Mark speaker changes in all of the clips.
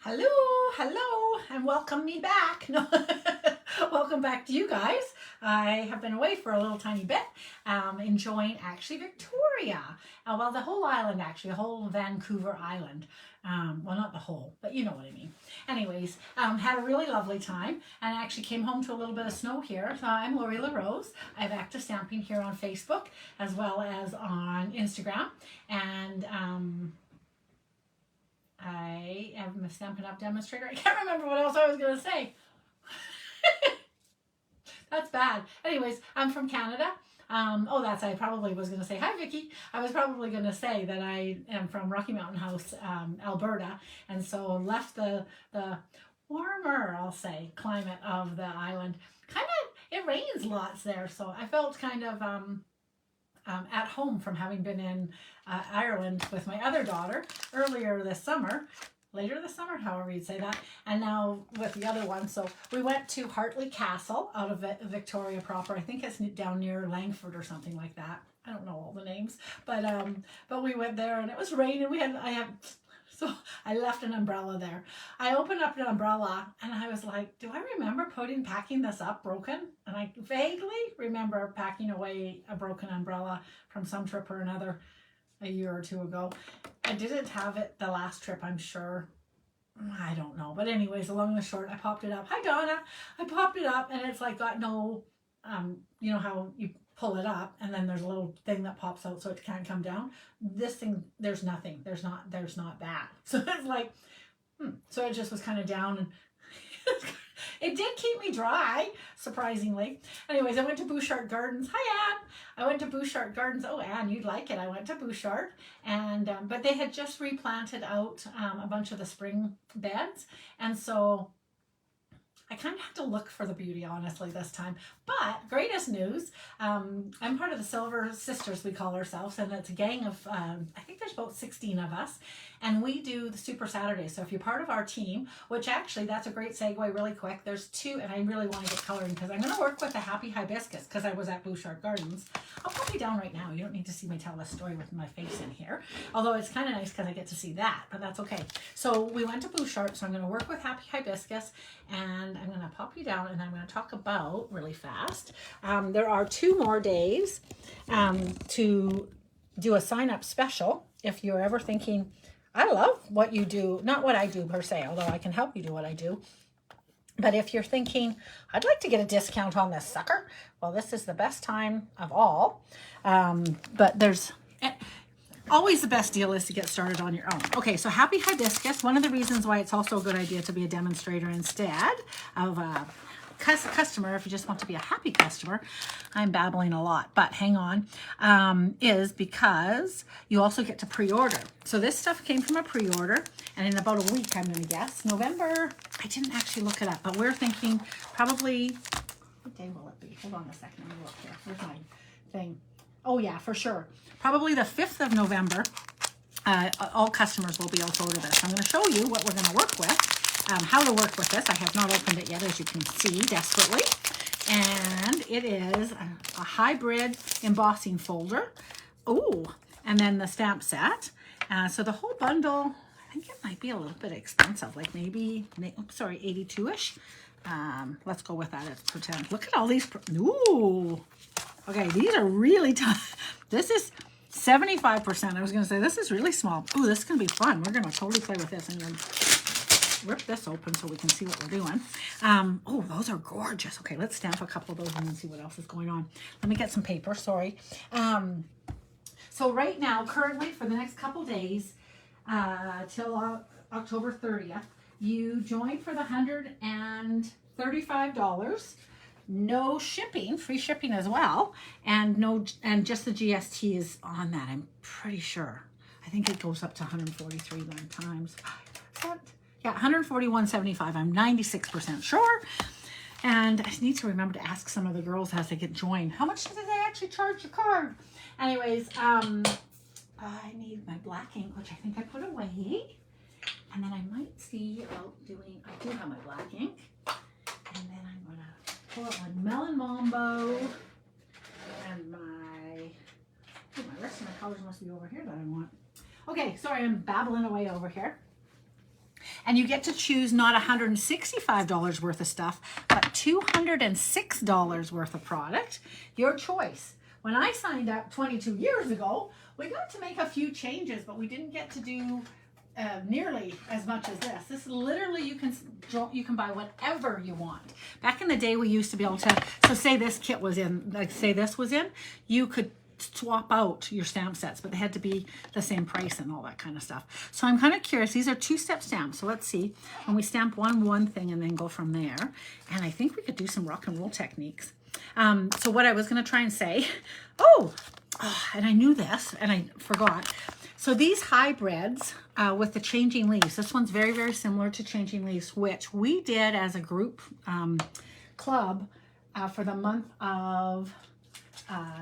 Speaker 1: Hello, hello, and welcome me back. No, welcome back to you guys. I have been away for a little tiny bit, enjoying actually Victoria. Well, the whole island, actually, the whole Vancouver Island. Well, not the whole, but you know what I mean. Anyways, had a really lovely time and actually came home to a little bit of snow here. So I'm Lori LaRose. I have active stamping here on Facebook as well as on Instagram. And I am a Stampin' Up! Demonstrator. I can't remember what else I was going to say. That's bad. Anyways, I'm from Canada. I probably was going to say, hi, Vicky. I was probably going to say that I am from Rocky Mountain House, Alberta. And so left the warmer, I'll say, climate of the island. Kind of, it rains lots there. So I felt kind of at home from having been in Ireland with my other daughter earlier this summer, later this summer, however you'd say that, and now with the other one. So we went to Hartley Castle out of Victoria proper. I think it's down near Langford or something like that. I don't know all the names, but we went there and it was raining. So I left an umbrella there. I opened up an umbrella and I was like, do I remember packing this up broken? And I vaguely remember packing away a broken umbrella from some trip or another a year or two ago. I didn't have it the last trip, I'm sure. I don't know. But anyways, along the short, I popped it up. Hi, Donna. I popped it up and it's like got no, you know how you pull it up and then there's a little thing that pops out so it can't come down. This thing, there's nothing. There's not that. So it's like, So it just was kind of down and it did keep me dry, surprisingly. Anyways, I went to Bouchard Gardens. Hi, Anne. I went to Bouchard Gardens. Oh, Anne, you'd like it. I went to Bouchard, and but they had just replanted out a bunch of the spring beds, and so I kind of have to look for the beauty, honestly, this time. But greatest news, I'm part of the Silver Sisters, we call ourselves, and it's a gang of, I think there's about 16 of us, and we do the Super Saturday. So if you're part of our team, which actually, that's a great segue really quick. There's two, and I really want to get coloring because I'm going to work with the Happy Hibiscus because I was at Bouchard Gardens. I'll pop you down right now. You don't need to see me tell this story with my face in here, although it's kind of nice because I get to see that, but that's okay. So we went to Bouchard, so I'm going to work with Happy Hibiscus, and I'm going to pop you down and I'm going to talk about really fast. There are 2 more days to do a sign up special. If you're ever thinking, I love what you do, not what I do per se, although I can help you do what I do. But if you're thinking, I'd like to get a discount on this sucker, well, this is the best time of all. But there's always the best deal is to get started on your own. Okay, so Happy Hibiscus, one of the reasons why it's also a good idea to be a demonstrator instead of a customer, if you just want to be a happy customer, I'm babbling a lot, but hang on, is because you also get to pre-order. So this stuff came from a pre-order, and in about a week, I'm going to guess, November, I didn't actually look it up, but we're thinking probably, what day will it be? Hold on a second, let me look here. Where's my thing? Oh yeah, for sure. Probably the 5th of November, all customers will be able to order this. I'm going to show you what we're going to work with, how to work with this. I have not opened it yet, as you can see, desperately. And it is a hybrid embossing folder. Oh, and then the stamp set. So the whole bundle, I think it might be a little bit expensive, like maybe, sorry, 82-ish. Let's go with that. Let's pretend. Look at all these. Ooh. Okay, these are really tough. This is 75%. I was going to say, this is really small. Ooh, this is going to be fun. We're going to totally play with this. I'm going to rip this open so we can see what we're doing. Oh, those are gorgeous. Okay, let's stamp a couple of those and then see what else is going on. Let me get some paper, sorry. So right now, currently, for the next couple days, till October 30th, you join for the $135. No shipping, free shipping as well, and just the GST is on that. I'm pretty sure. I think it goes up to 143 then times. Yeah, 141.75. I'm 96% sure. And I need to remember to ask some of the girls as they get joined, how much did they actually charge your card? Anyways, I need my black ink, which I think I put away. And then I might see about doing, I do have my black ink. And then I'm going to pull out my Melon Mambo and my rest of my colors must be over here that I want. Okay, sorry, I'm babbling away over here. And you get to choose not $165 worth of stuff, but $206 worth of product. Your choice. When I signed up 22 years ago, we got to make a few changes, but we didn't get to do nearly as much as this. This literally, you can buy whatever you want. Back in the day, we used to be able to, so say this kit was in, like say this was in, you could swap out your stamp sets, but they had to be the same price and all that kind of stuff. So I'm kind of curious. These are 2-step stamps. So let's see. When we stamp one thing and then go from there. And I think we could do some rock and roll techniques. So what I was going to try and say, and I knew this and I forgot. So these hybrids with the changing leaves, this one's very, very similar to changing leaves, which we did as a group club for the month of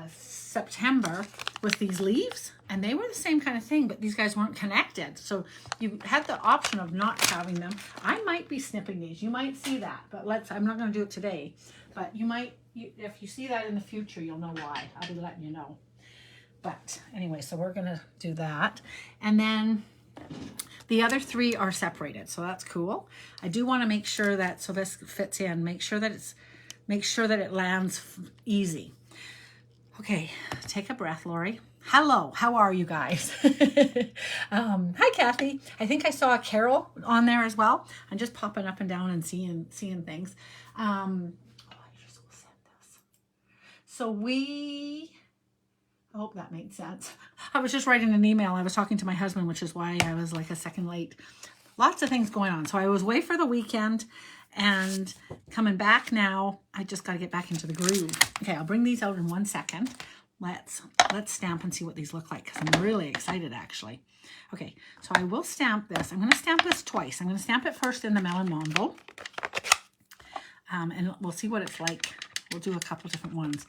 Speaker 1: September with these leaves, and they were the same kind of thing, but these guys weren't connected. So you had the option of not having them. I might be snipping these. You might see that, but I'm not going to do it today. But you might, if you see that in the future, you'll know why. I'll be letting you know. But anyway, so we're going to do that. And then the other 3 are separated. So that's cool. I do want to make sure that, so this fits in, make sure that it lands easy. Okay, take a breath, Lori. Hello, how are you guys? Hi, Kathy. I think I saw a Carol on there as well. I'm just popping up and down and seeing things. I just will send this. So I hope that made sense. I was just writing an email. I was talking to my husband, which is why I was like a second late. Lots of things going on. So I was away for the weekend and coming back now. I just got to get back into the groove. Okay, I'll bring these out in 1 second. Let's stamp and see what these look like, because I'm really excited actually. Okay, so I will stamp this. I'm going to stamp this twice. I'm going to stamp it first in the Melon Mambo. And we'll see what it's like. We'll do a couple different ones.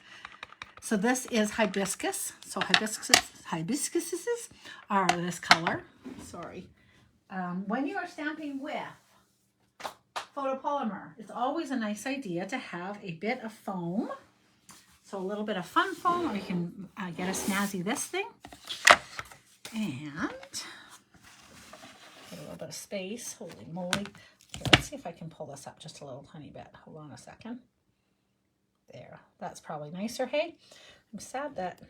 Speaker 1: So this is hibiscus. So hibiscuses are this color. Sorry. When you are stamping with photopolymer, it's always a nice idea to have a bit of foam. So a little bit of fun foam, or you can get a snazzy this thing. And get a little bit of space. Holy moly. Okay, let's see if I can pull this up just a little tiny bit. Hold on a second. There, that's probably nicer. Hey, I'm sad that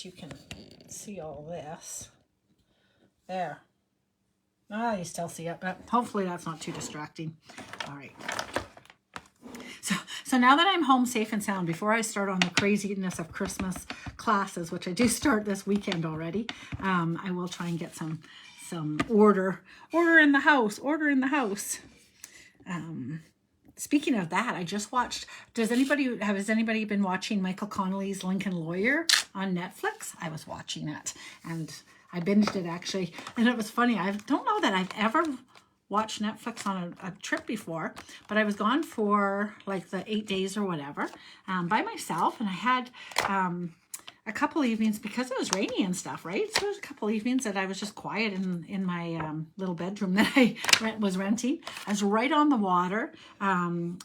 Speaker 1: you can see all this. There. You still see it, but hopefully that's not too distracting. All right. So now that I'm home safe and sound, before I start on the craziness of Christmas classes, which I do start this weekend already, I will try and get some order in the house. Speaking of that, I just watched, has anybody been watching Michael Connelly's Lincoln Lawyer on Netflix? I was watching it and I binged it actually. And it was funny. I don't know that I've ever watched Netflix on a trip before, but I was gone for like the 8 days or whatever by myself. And I had a couple evenings, because it was rainy and stuff, right? So there was a couple evenings that I was just quiet in my little bedroom that I was renting. I was right on the water,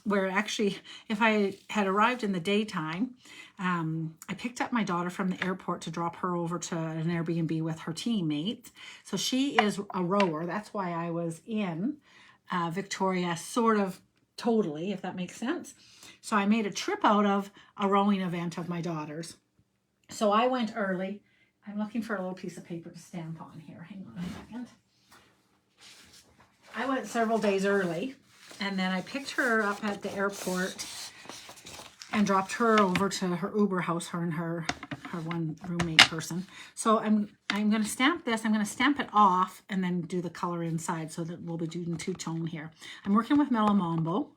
Speaker 1: where actually, if I had arrived in the daytime, I picked up my daughter from the airport to drop her over to an Airbnb with her teammates. So she is a rower. That's why I was in Victoria, sort of totally, if that makes sense. So I made a trip out of a rowing event of my daughter's. So I went early. I'm looking for a little piece of paper to stamp on here. Hang on a second. I went several days early, and then I picked her up at the airport and dropped her over to her Uber house, her and her one roommate person. So I'm going to stamp this. I'm going to stamp it off and then do the color inside, so that we'll be doing 2-tone here. I'm working with Melon Mambo,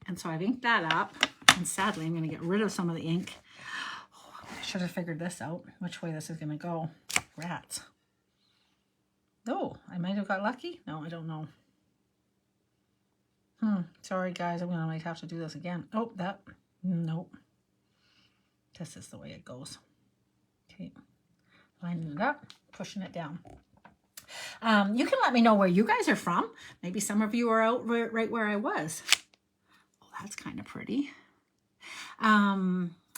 Speaker 1: and so I've inked that up. And sadly, I'm going to get rid of some of the ink. I should have figured this out, which way this is going to go. Rats. Oh, I might have got lucky. No, I don't know. Sorry, guys. I'm going to might have to do this again. Oh, nope. This is the way it goes. Okay. Lining it up, pushing it down. You can let me know where you guys are from. Maybe some of you are out right where I was. Oh, that's kind of pretty.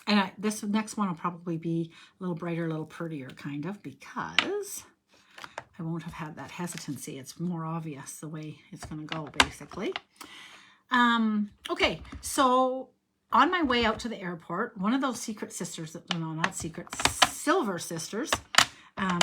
Speaker 1: And this next one will probably be a little brighter, a little prettier, kind of, because I won't have had that hesitancy. It's more obvious the way it's going to go, basically. Okay, so on my way out to the airport, one of those secret sisters, no, not secret, silver sisters,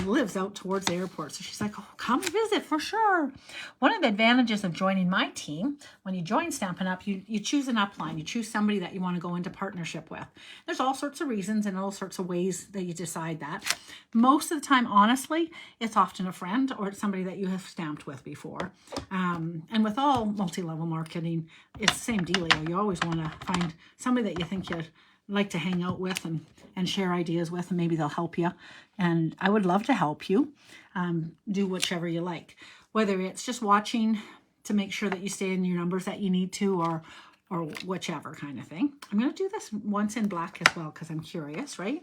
Speaker 1: lives out towards the airport. So she's like, oh, come visit for sure. One of the advantages of joining my team, when you join Stampin' Up, you choose an upline. You choose somebody that you want to go into partnership with. There's all sorts of reasons and all sorts of ways that you decide that. Most of the time, honestly, it's often a friend or it's somebody that you have stamped with before. And with all multi-level marketing, it's the same dealio. You always want to find somebody that you think you'd like to hang out with and share ideas with, and maybe they'll help you. And I would love to help you do whichever you like, whether it's just watching to make sure that you stay in your numbers that you need to, or whichever kind of thing. I'm going to do this once in black as well because I'm curious, right?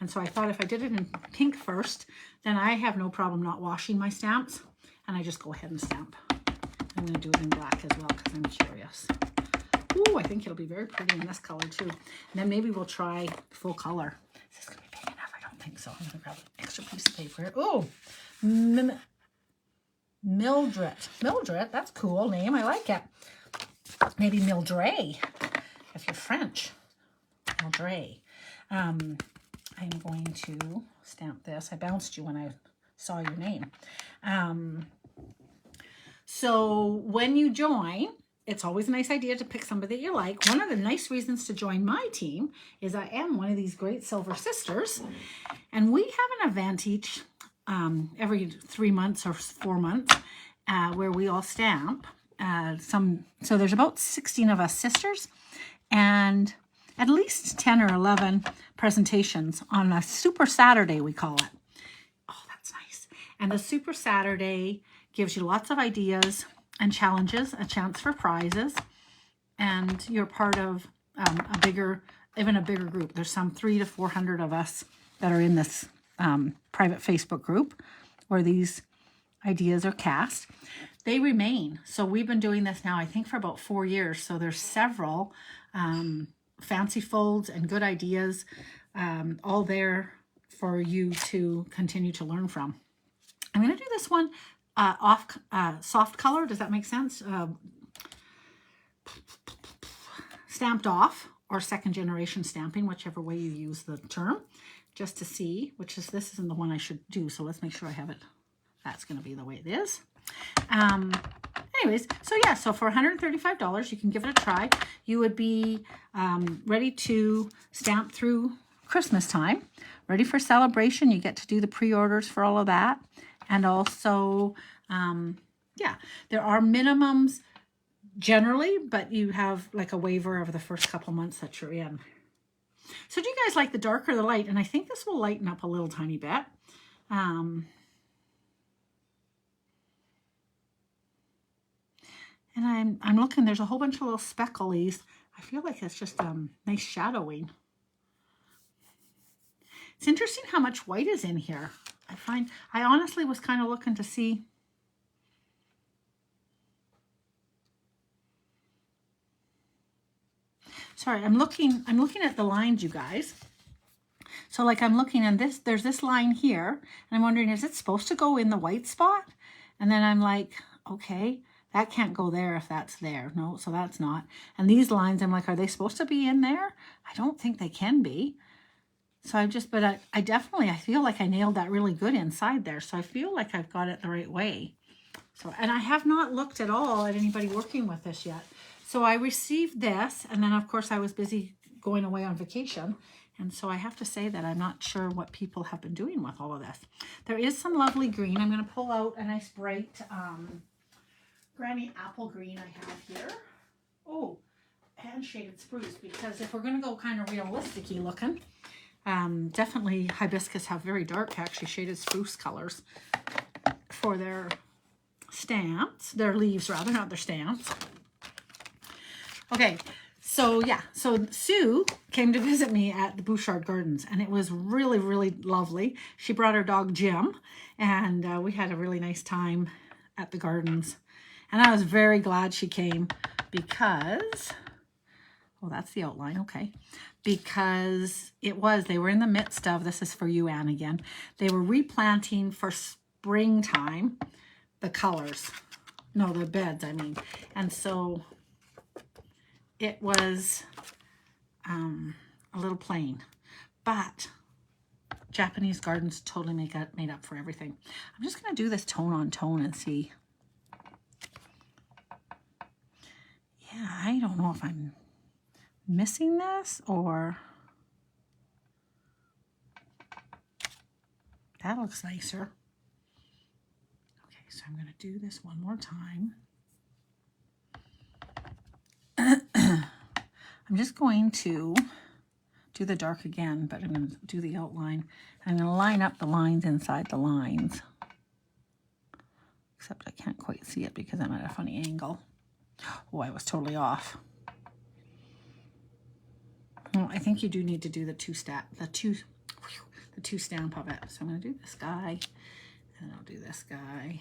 Speaker 1: And so I thought if I did it in pink first, then I have no problem not washing my stamps, and I just go ahead and stamp. I'm going to do it in black as well because I'm curious. Ooh, I think it'll be very pretty in this color too. And then maybe we'll try full color. Is this going to be big enough? I don't think so. I'm going to grab an extra piece of paper. Oh, Mildred. Mildred, that's a cool name. I like it. Maybe Mildred, if you're French. Mildred. I'm going to stamp this. I bounced you when I saw your name. So when you join, it's always a nice idea to pick somebody that you like. One of the nice reasons to join my team is I am one of these great silver sisters, and we have an event each every 3 months or 4 months where we all stamp. So there's about 16 of us sisters, and at least 10 or 11 presentations on a Super Saturday, we call it. Oh, that's nice. And the Super Saturday gives you lots of ideas and challenges, a chance for prizes, and you're part of even a bigger group. There's some 300 to 400 of us that are in this private Facebook group where these ideas are cast. They remain. So we've been doing this now, I think, for about 4 years. So there's several fancy folds and good ideas all there for you to continue to learn from. I'm going to do this one soft color. Does that make sense? Stamped off, or second generation stamping, whichever way you use the term, just to see, this isn't the one I should do. So let's make sure I have it. That's going to be the way it is. Anyways, so yeah, so for $135, you can give it a try. You would be ready to stamp through Christmas time, ready for celebration. You get to do the pre-orders for all of that. And also, yeah, there are minimums generally, but you have like a waiver of the first couple months that you're in. So do you guys like the dark or the light? And I think this will lighten up a little tiny bit. And I'm looking, there's a whole bunch of little specklies. I feel like it's just nice shadowing. It's interesting how much white is in here. I honestly was kind of looking to see. Sorry, I'm looking at the lines, you guys. So like I'm looking and there's this line here, and I'm wondering, is it supposed to go in the white spot? And then I'm like, okay, that can't go there if that's there. No, so that's not. And these lines, I'm like, are they supposed to be in there? I don't think they can be. So I definitely feel like I nailed that really good inside there. So I feel like I've got it the right way. So, and I have not looked at all at anybody working with this yet. So I received this, and then of course I was busy going away on vacation. And so I have to say that I'm not sure what people have been doing with all of this. There is some lovely green. I'm going to pull out a nice bright Granny Apple green I have here. Oh, and shaded spruce, because if we're going to go kind of realistic-y looking, definitely Hibiscus have very dark, actually shaded spruce colors for their stamps, their leaves rather, not their stamps. Okay, so yeah, so Sue came to visit me at the Bouchard Gardens, and it was really, really lovely. She brought her dog Jim, and we had a really nice time at the gardens. And I was very glad she came because, oh, that's the outline, okay. Because they were in the midst of, this is for you, Anne, again. They were replanting for springtime, the colors. No, the beds, I mean. And so it was a little plain. But Japanese gardens totally made up for everything. I'm just going to do this tone on tone and see. Yeah, I don't know if I'm missing this or... That looks nicer. Okay, so I'm going to do this one more time. I'm just going to do the dark again, but I'm going to do the outline. I'm going to line up the lines inside the lines. Except I can't quite see it because I'm at a funny angle. Oh, I was totally off. Well, I think you do need to do the two stamp of it. So I'm going to do this guy, and I'll do this guy.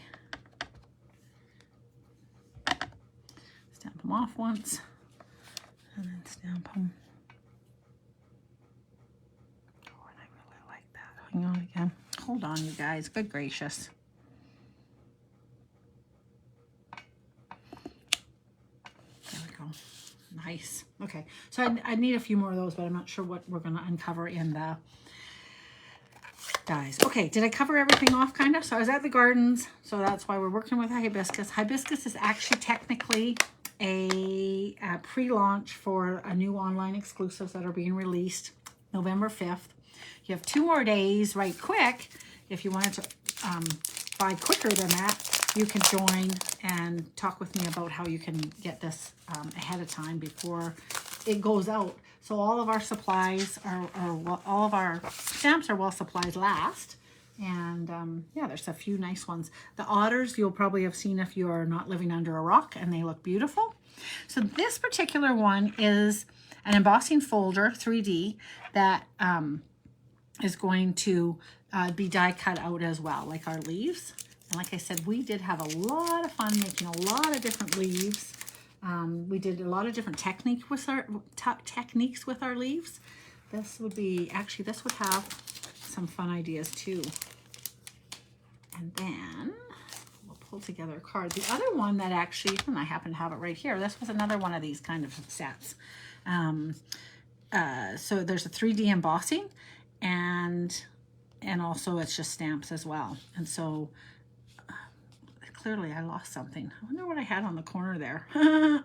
Speaker 1: Stamp them off once, and then stamp them. Oh, and I really like that. Hang on again. Hold on, you guys. Good gracious. There we go. Nice. Okay, so I need a few more of those, but I'm not sure what we're going to uncover in the dies. Okay, did I cover everything off kind of? So I was at the gardens, so that's why we're working with hibiscus. Hibiscus is actually technically a pre-launch for a new online exclusives that are being released November 5th. You have 2 more days, right quick. If you wanted to buy quicker than that, you can join and talk with me about how you can get this ahead of time before it goes out. So all of our supplies all of our stamps are while supplies last. And yeah, there's a few nice ones. The otters you'll probably have seen if you are not living under a rock, and they look beautiful. So this particular one is an embossing folder, 3D, that is going to be die cut out as well, like our leaves. And like I said, we did have a lot of fun making a lot of different leaves. We did a lot of different techniques with our leaves. This would be, actually this would have some fun ideas too. And then we'll pull together a card. The other one that actually, and I happen to have it right here, this was another one of these kind of sets. So there's a 3D embossing, and also it's just stamps as well. And so clearly I lost something. I wonder what I had on the corner there. I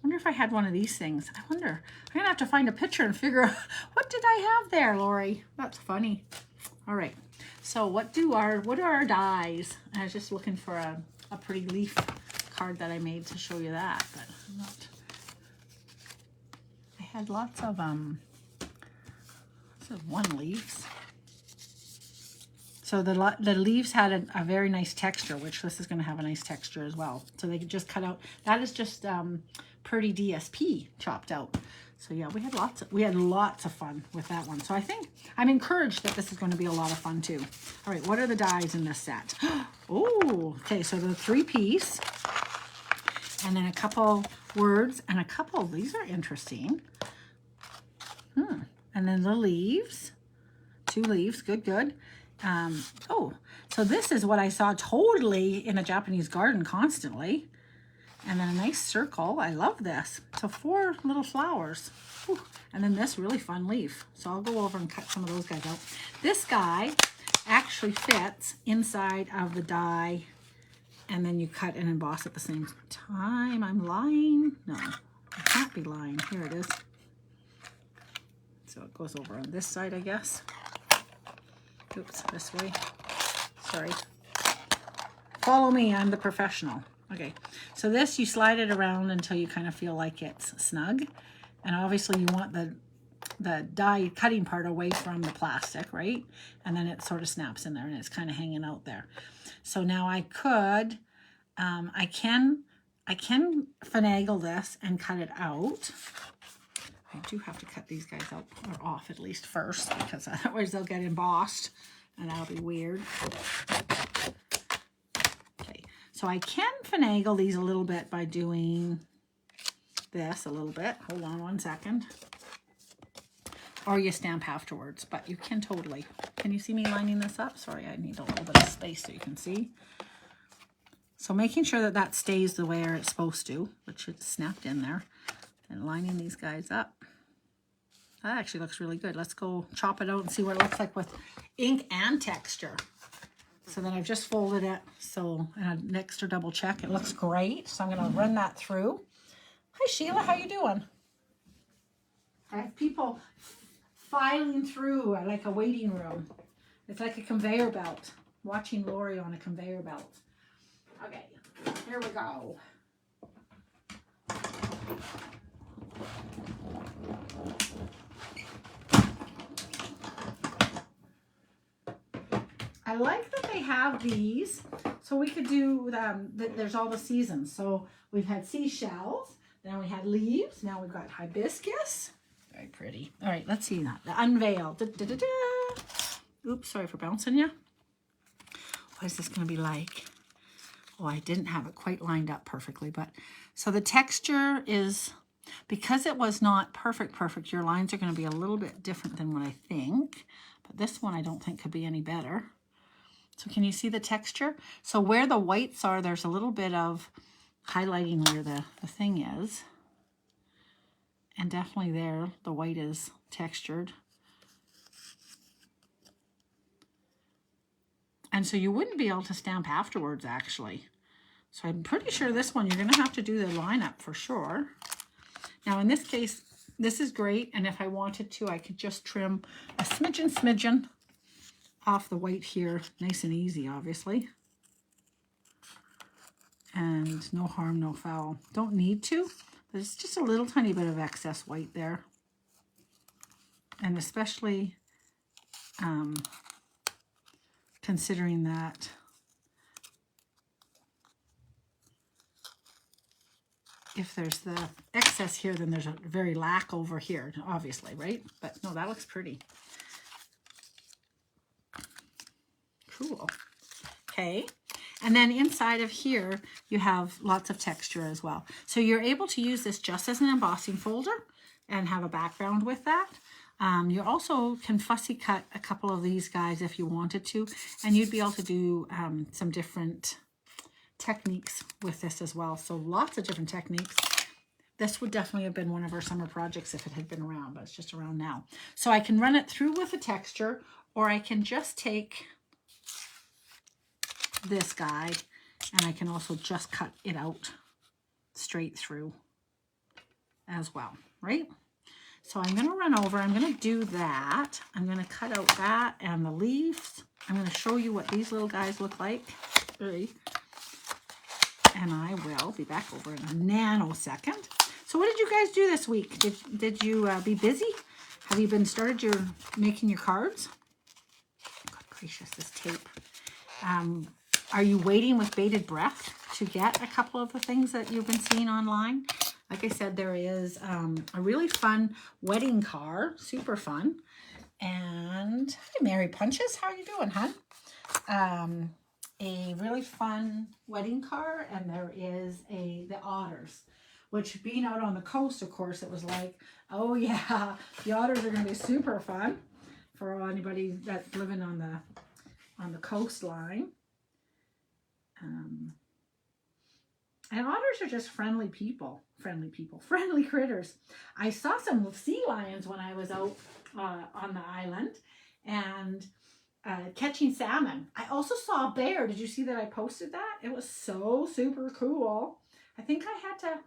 Speaker 1: wonder if I had one of these things. I wonder. I'm going to have to find a picture and figure out what did I have there, Lori? That's funny. All right. So what are our dies? I was just looking for a pretty leaf card that I made to show you that, but I'm not. I had lots of one leaves. So the leaves had a very nice texture, which this is going to have a nice texture as well. So they could just cut out. That is just Purdy DSP chopped out. So yeah, we had lots of fun with that one. So I think I'm encouraged that this is going to be a lot of fun too. All right, what are the dies in this set? Oh, okay. So the 3-piece, and then a couple words and a couple. These are interesting. And then the leaves, 2 leaves. Good. Oh, so this is what I saw totally in a Japanese garden constantly. And then a nice circle. I love this. So 4 little flowers. Whew. And then this really fun leaf. So I'll go over and cut some of those guys out. This guy actually fits inside of the die, and then you cut and emboss at the same time. I'm lying. No, I can't be lying. Here it is. So it goes over on this side, I guess. Oops, this way. Sorry. Follow me, I'm the professional. Okay, so this, you slide it around until you kind of feel like it's snug. And obviously you want the die cutting part away from the plastic, right? And then it sort of snaps in there and it's kind of hanging out there. So now I could, I can finagle this and cut it out. I do have to cut these guys out, or off at least first, because otherwise they'll get embossed and that'll be weird. Okay, so I can finagle these a little bit by doing this a little bit. Hold on one second. or you stamp afterwards, but you can totally. Can you see me lining this up? Sorry, I need a little bit of space so you can see. So making sure that that stays the way it's supposed to, which it's snapped in there, and lining these guys up. That actually looks really good. Let's go chop it out and see what it looks like with ink and texture. So then I've just folded it, so an extra double check. It looks great, so I'm gonna run that through. Hi Sheila, how you doing? I have people filing through like a waiting room. It's like a conveyor belt, watching Lori on a conveyor belt. Okay, here we go. I like that they have these, so we could do, there's all the seasons. So we've had seashells, then we had leaves, now we've got hibiscus. Very pretty. All right, let's see that. The unveil. Da, da, da, da. Oops, sorry for bouncing you. What is this going to be like? Oh, I didn't have it quite lined up perfectly, but so the texture is, because it was not perfect, your lines are going to be a little bit different than what I think, but this one I don't think could be any better. So can you see the texture? So where the whites are, there's a little bit of highlighting where the thing is. And definitely there, the white is textured. And so you wouldn't be able to stamp afterwards, actually. So I'm pretty sure this one, you're going to have to do the lineup for sure. Now, in this case, this is great. And if I wanted to, I could just trim a smidgen off the white here. Nice and easy, obviously. And no harm, no foul. Don't need to. There's just a little tiny bit of excess white there. And especially considering that if there's the excess here, then there's a very lack over here, obviously, right? But no, that looks pretty. Cool. Okay. And then inside of here, you have lots of texture as well. So you're able to use this just as an embossing folder and have a background with that. You also can fussy cut a couple of these guys if you wanted to, and you'd be able to do some different techniques with this as well. So lots of different techniques. This would definitely have been one of our summer projects if it had been around, but it's just around now. So I can run it through with a texture, or I can just take this guy and I can also just cut it out straight through as well, right? So I'm going to run over, I'm going to do that. I'm going to cut out that and the leaves. I'm going to show you what these little guys look like. And I will be back over in a nanosecond. So what did you guys do this week? Did you be busy? Have you been started making your cards? God gracious, this tape. Are you waiting with bated breath to get a couple of the things that you've been seeing online? Like I said, there is a really fun wedding car, super fun. And hi, Mary Punches, how are you doing, hon? A really fun wedding car, and there is the otters, which being out on the coast, of course, it was like, oh yeah, the otters are going to be super fun for anybody that's living on the coastline. And otters are just friendly critters. I saw some sea lions when I was out on the island and catching salmon. I also saw a bear. Did you see that I posted that? It was so super cool. I think I had to,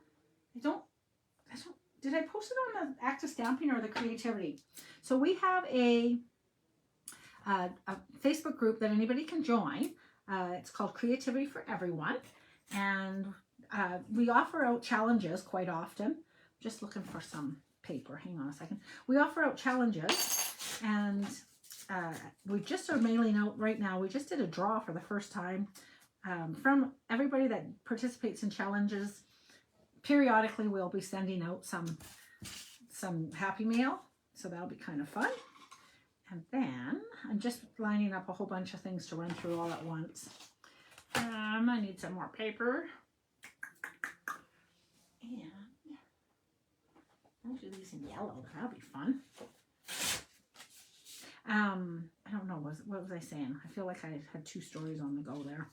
Speaker 1: did I post it on the Active Stamping or the Creativity? So we have a Facebook group that anybody can join. It's called Creativity for Everyone. And we offer out challenges quite often. Just looking for some paper. Hang on a second. We offer out challenges, and we just are mailing out right now. We just did a draw for the first time from everybody that participates in challenges. Periodically, we'll be sending out some Happy Mail, so that'll be kind of fun. And then I'm just lining up a whole bunch of things to run through all at once. I need some more paper. And I'll do these in yellow. That'll be fun. I don't know, what was I saying? I feel like I had 2 stories on the go there.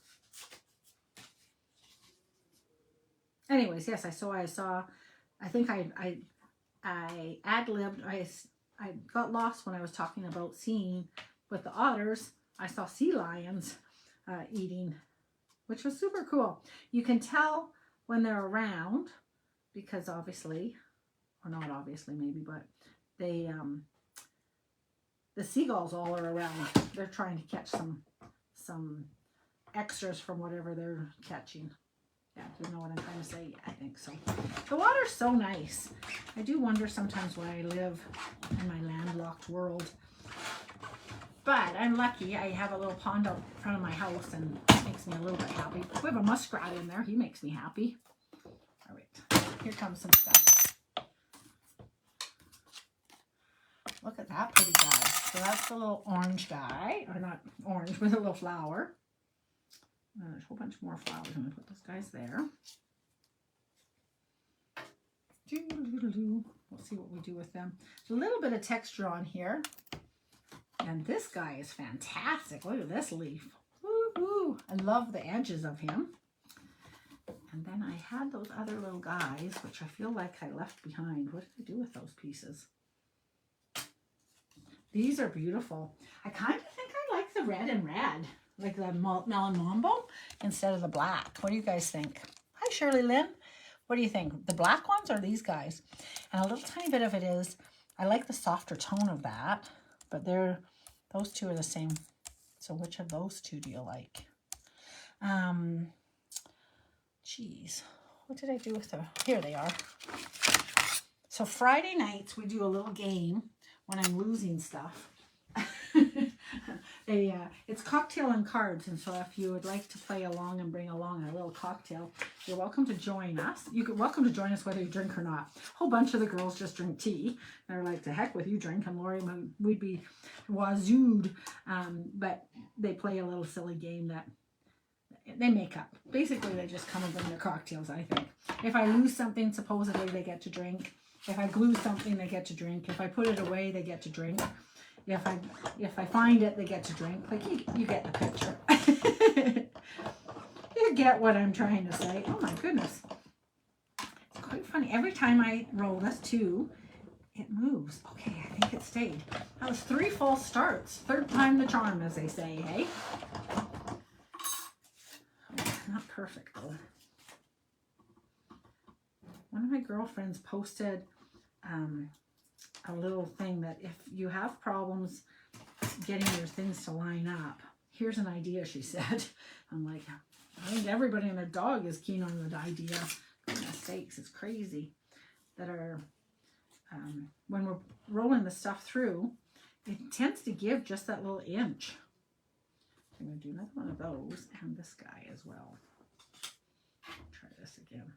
Speaker 1: Anyways, yes, I saw, I think I ad-libbed, I got lost when I was talking about seeing with the otters. I saw sea lions eating, which was super cool. You can tell when they're around because obviously, or not obviously maybe, but they, the seagulls all are around. They're trying to catch some extras from whatever they're catching. Yeah, you know what I'm trying to say? Yeah, I think so. The water's so nice. I do wonder sometimes why I live in my landlocked world. But I'm lucky. I have a little pond out in front of my house and it makes me a little bit happy. We have a muskrat in there. He makes me happy. All right, here comes some stuff. Look at that pretty guy. So that's the little orange guy. Or not orange, but a little flower. There's a whole bunch more flowers. I'm going to put those guys there. We'll see what we do with them. There's a little bit of texture on here. And this guy is fantastic. Look at this leaf. Woo-hoo. I love the edges of him. And then I had those other little guys, which I feel like I left behind. What did I do with those pieces? These are beautiful. I kind of think I like the red and red. Like the melon mambo instead of the black. What do you guys think? Hi, Shirley Lynn. What do you think? The black ones or these guys? And a little tiny bit of it is, I like the softer tone of that, but those two are the same. So which of those two do you like? Geez, what did I do with them? Here they are. So Friday nights we do a little game when I'm losing stuff. It's cocktail and cards, and so if you would like to play along and bring along a little cocktail, you're welcome to join us. You're welcome to join us whether you drink or not. A whole bunch of the girls just drink tea. They're like, to heck with you, drink, and Lori, we'd be wazooed. But they play a little silly game that they make up. Basically, they just come and bring their cocktails, I think. If I lose something, supposedly they get to drink. If I glue something, they get to drink. If I put it away, they get to drink. If I find it, they get to drink. Like, you get the picture. You get what I'm trying to say. Oh my goodness. It's quite funny. Every time I roll this 2, it moves. Okay, I think it stayed. That was 3 false starts. 3rd time the charm, as they say, hey? Not perfect, though. One of my girlfriends posted a little thing that if you have problems getting your things to line up, here's an idea, she said. I'm like, I think everybody and their dog is keen on the idea. Goodness sakes, it's crazy. That are, when we're rolling the stuff through, it tends to give just that little inch. I'm going to do another one of those and this guy as well. Try this again.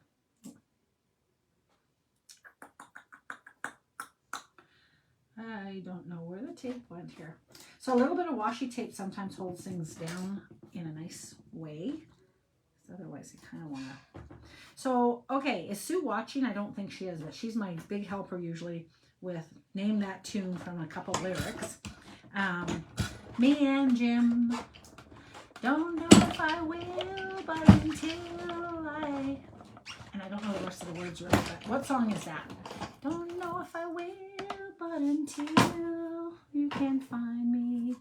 Speaker 1: I don't know where the tape went here. So a little bit of washi tape sometimes holds things down in a nice way. Otherwise, I kind of want to. So, okay, is Sue watching? I don't think she is, but she's my big helper usually with Name That Tune from a couple lyrics. Me and Jim don't know if I will, but until I... And I don't know the rest of the words really, but what song is that? Don't know if I will, but until you can find me,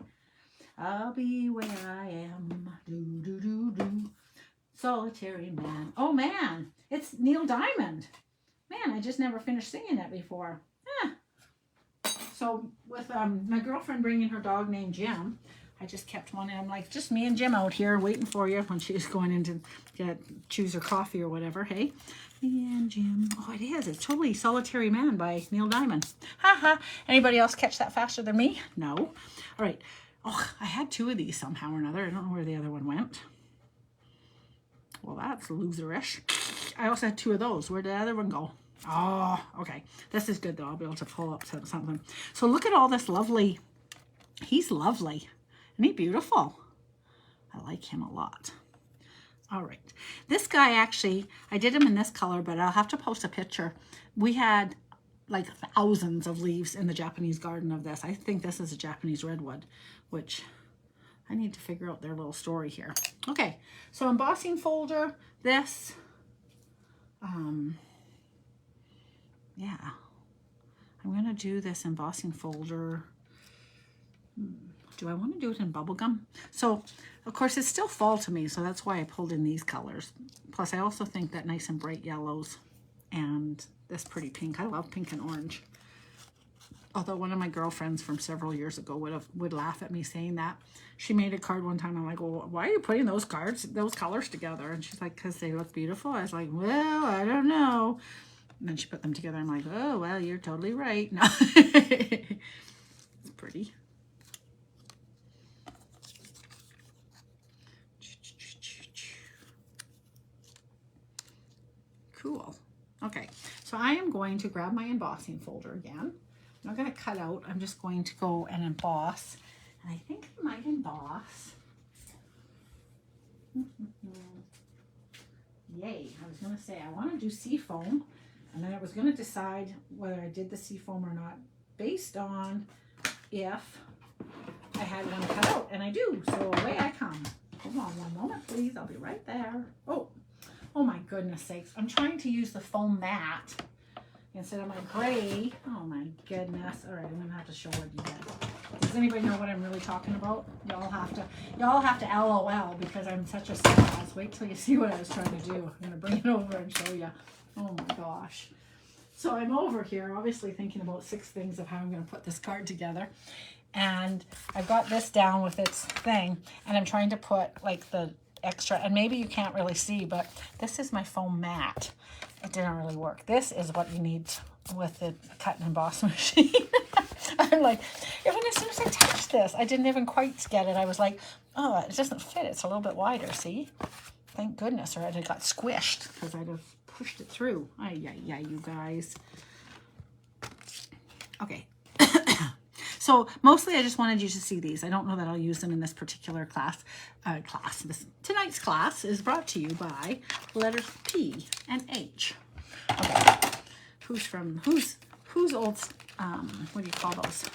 Speaker 1: I'll be where I am. Do, do, do, do. Solitary Man. Oh man, it's Neil Diamond. Man, I just never finished singing it before. So with my girlfriend bringing her dog named Jim, I just kept one, and I'm like, just me and Jim out here waiting for you when she's going in to choose her coffee or whatever. Hey, me and Jim. Oh, it is. It's totally Solitary Man by Neil Diamond. Ha ha. Anybody else catch that faster than me? No. All right. Oh, I had 2 of these somehow or another. I don't know where the other one went. Well, that's loserish. I also had 2 of those. Where did the other one go? Oh, okay. This is good, though. I'll be able to pull up something. So look at all this lovely. He's lovely. Isn't he beautiful? I like him a lot. All right. This guy, actually, I did him in this color, but I'll have to post a picture. We had like thousands of leaves in the Japanese garden of this. I think this is a Japanese redwood, which I need to figure out their little story here. Okay, so embossing folder, this, yeah, I'm gonna do this embossing folder. Do I want to do it in bubblegum? So, of course, it's still fall to me, so that's why I pulled in these colors. Plus, I also think that nice and bright yellows and this pretty pink. I love pink and orange. Although one of my girlfriends from several years ago would laugh at me saying that. She made a card one time. I'm like, well, why are you putting those colors together? And she's like, because they look beautiful. I was like, well, I don't know. And then she put them together. I'm like, oh, well, you're totally right. No. It's pretty. Cool. Okay, so I am going to grab my embossing folder again. I'm not going to cut out. I'm just going to go and emboss. And I think I might emboss. Yay. I was going to say I want to do seafoam. And then I was going to decide whether I did the seafoam or not based on if I had one cut out. And I do. So away I come. Hold on one moment, please. I'll be right there. Oh my goodness sakes. I'm trying to use the foam matte instead of my gray. Oh my goodness. All right, I'm going to have to show it again. Does anybody know what I'm really talking about? Y'all have to LOL because I'm such a spaz. Wait till you see what I was trying to do. I'm going to bring it over and show you. Oh my gosh. So I'm over here obviously thinking about 6 things of how I'm going to put this card together. And I've got this down with its thing, and I'm trying to put like the extra, and maybe you can't really see, but this is my foam mat. It didn't really work. This is what you need with the cut and emboss machine. I'm like, even as soon as I touched this, I didn't even quite get it. I was like, oh, it doesn't fit. It's a little bit wider, see? Thank goodness, or I'd have got squished because I'd have pushed it through. Ay, you guys. Okay. So mostly I just wanted you to see these. I don't know that I'll use them in this particular class. Tonight's class is brought to you by letters P and H. Okay. Who's old, what do you call those?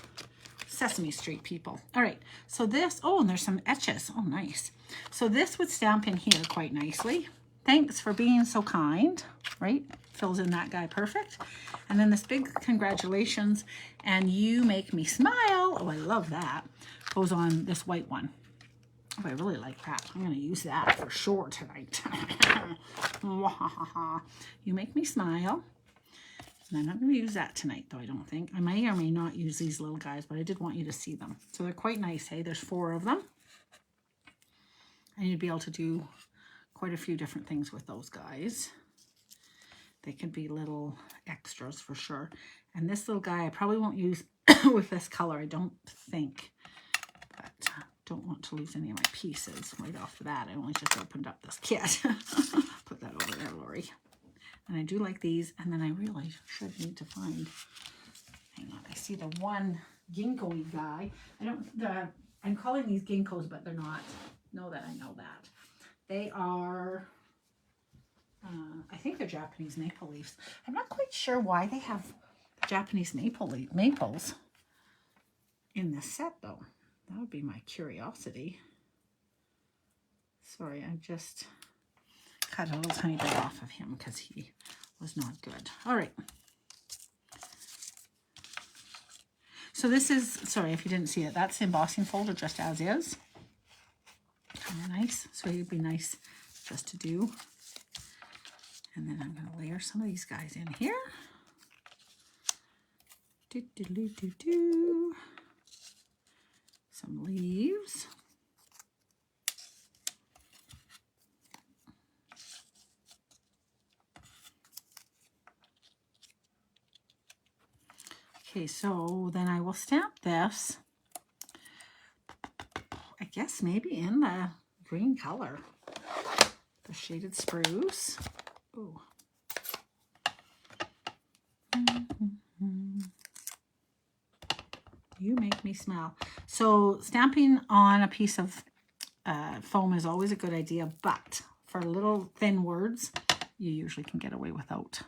Speaker 1: Sesame Street people. All right. So this, oh, and there's some etches. Oh, nice. So this would stamp in here quite nicely. Thanks for being so kind, right? Fills in that guy perfect. And then this big congratulations and you make me smile. Oh, I love that. Goes on this white one. Oh, I really like that. I'm going to use that for sure tonight. You make me smile. And I'm not going to use that tonight, though, I don't think. I may or may not use these little guys, but I did want you to see them. So they're quite nice, hey? There's 4 of them. And you'd be able to do quite a few different things with those guys. They could be little extras for sure. And this little guy I probably won't use with this color, I don't think. But don't want to lose any of my pieces right off the bat. I only just opened up this kit. Put that over there, Lori. And I do like these. And then I really should need to find, hang on, I see the one ginkgo-y guy. I'm calling these ginkgos, but they're not. Know that I know that. They are, I think they're Japanese maple leaves. I'm not quite sure why they have Japanese maples in this set, though. That would be my curiosity. Sorry, I just cut a little tiny bit off of him because he was not good. All right. So this is, sorry if you didn't see it, that's the embossing folder just as is. Kind of nice. So it'd be nice just to do. And then I'm going to layer some of these guys in here. Some leaves. Okay, so then I will stamp this. I guess maybe in the green color. The shaded spruce. Ooh. You make me smile. So stamping on a piece of foam is always a good idea, but for little thin words, you usually can get away without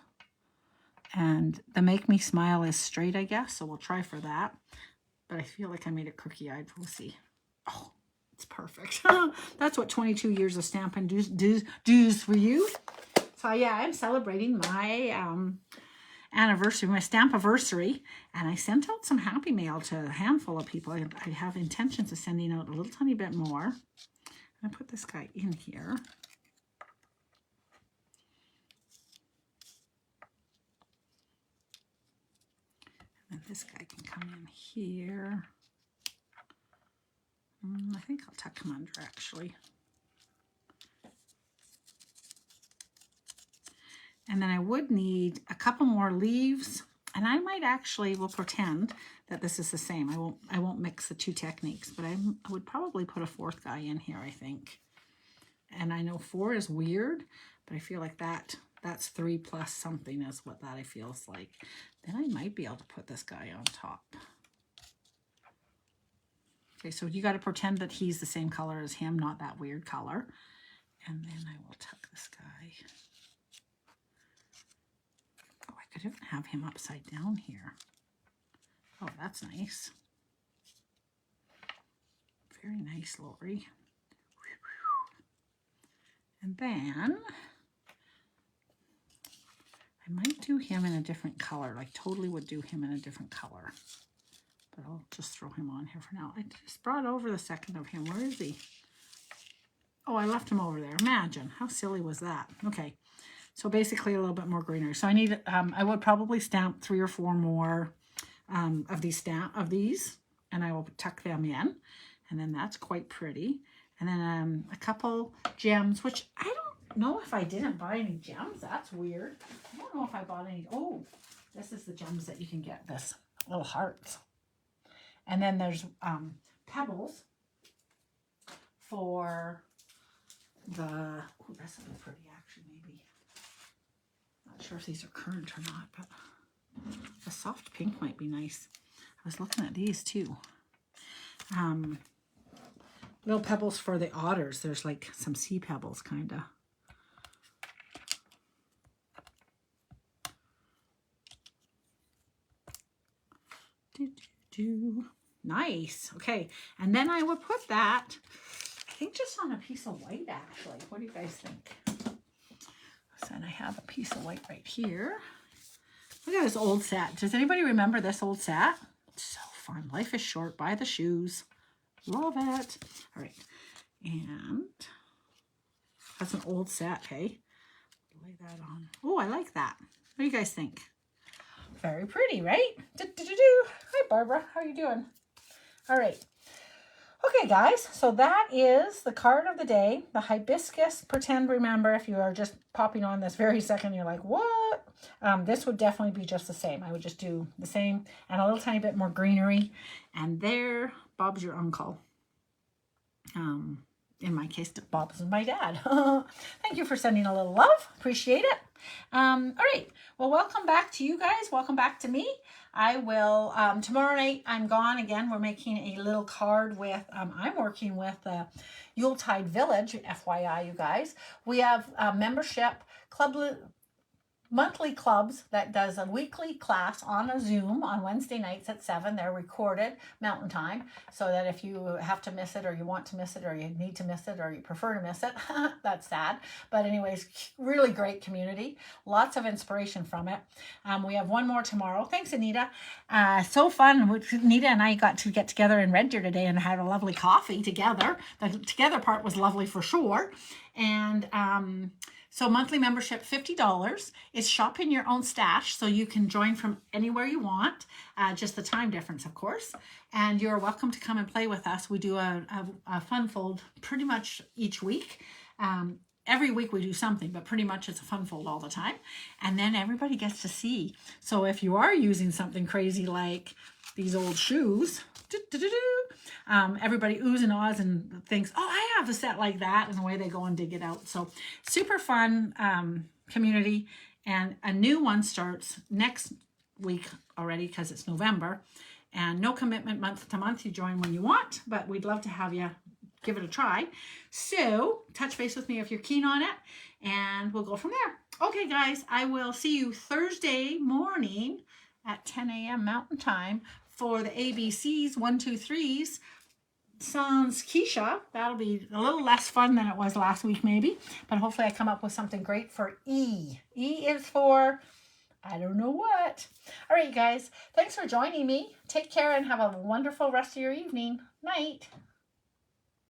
Speaker 1: And the Make Me Smile is straight, I guess, so we'll try for that. But I feel like I made it cookie-eyed. We'll see. Oh, it's perfect. That's what 22 years of Stampin' does for you. So yeah, I'm celebrating my anniversary, my Stampiversary, and I sent out some happy mail to a handful of people. I have intentions of sending out a little tiny bit more. I put this guy in here. And this guy can come in here. I think I'll tuck him under, actually. And then I would need a couple more leaves, and I might actually will pretend that this is the same. I won't mix the two techniques, but I would probably put a fourth guy in here, I think. And I know 4 is weird, but I feel like that's 3 plus something is what that I feels like. Then I might be able to put this guy on top. Okay, so you got to pretend that he's the same color as him, not that weird color. And then I will tuck this guy. Oh, I could even have him upside down here. Oh, that's nice. Very nice, Lori. And then I might do him in a different color, like totally would do him in a different color. But I'll just throw him on here for now. I just brought over the second of him. Where is he? Oh, I left him over there. Imagine, how silly was that? Okay, so basically a little bit more greenery. So I need, I would probably stamp 3 or 4 more of these, and I will tuck them in. And then that's quite pretty. And then a couple gems, which I don't know if I didn't buy any gems. That's weird. I don't know if I bought any. Oh, this is the gems that you can get, this little hearts. And then there's pebbles for the, oh, that's really pretty actually, maybe. Not sure if these are current or not, but a soft pink might be nice. I was looking at these too. Little pebbles for the otters. There's like some sea pebbles, kind of. Nice. Okay, and then I would put that, I think, just on a piece of white, actually. What do you guys think? So then I have a piece of white right here. Look at this old set. Does anybody remember this old set? It's so fun. Life is short. Buy the shoes. Love it. All right. And that's an old set, hey? Lay that on. Oh, I like that. What do you guys think? Very pretty, right? Hi, Barbara. How are you doing? All right. Okay, guys. So that is the card of the day. The Hibiscus Pretend Remember. If you are just popping on this very second, you're like, what? This would definitely be just the same. I would just do the same and a little tiny bit more greenery. And there, Bob's your uncle. In my case, Bob's my dad. Thank you for sending a little love. Appreciate it. All right. Well, welcome back to you guys. Welcome back to me. I will, tomorrow night, I'm gone again. We're making a little card with, I'm working with Yuletide Village, FYI, you guys. We have a membership club, monthly clubs that does a weekly class on a Zoom on Wednesday nights at 7. They're recorded Mountain Time, so that if you have to miss it, or you want to miss it, or you need to miss it, or you prefer to miss it, that's sad. But anyways, really great community. Lots of inspiration from it. We have one more tomorrow. Thanks, Anita. So fun. Anita and I got to get together in Red Deer today and had a lovely coffee together. The together part was lovely for sure. And so monthly membership, $50. It's shop in your own stash, so you can join from anywhere you want, just the time difference, of course. And you're welcome to come and play with us. We do a fun fold pretty much each week. Every week we do something, but pretty much it's a fun fold all the time. And then everybody gets to see. So if you are using something crazy like these old shoes, everybody oohs and ahs and thinks, oh, I have a set like that, and away they go and dig it out. So super fun community, and a new one starts next week already because it's November, and no commitment month to month. You join when you want, but we'd love to have you give it a try. So touch base with me if you're keen on it, and we'll go from there. Okay, guys, I will see you Thursday morning at 10 a.m. Mountain Time for the ABCs, 1, 2, 3s. Sans Keisha. That'll be a little less fun than it was last week, maybe. But hopefully I come up with something great for E. E is for I don't know what. All right, you guys. Thanks for joining me. Take care and have a wonderful rest of your evening. Night.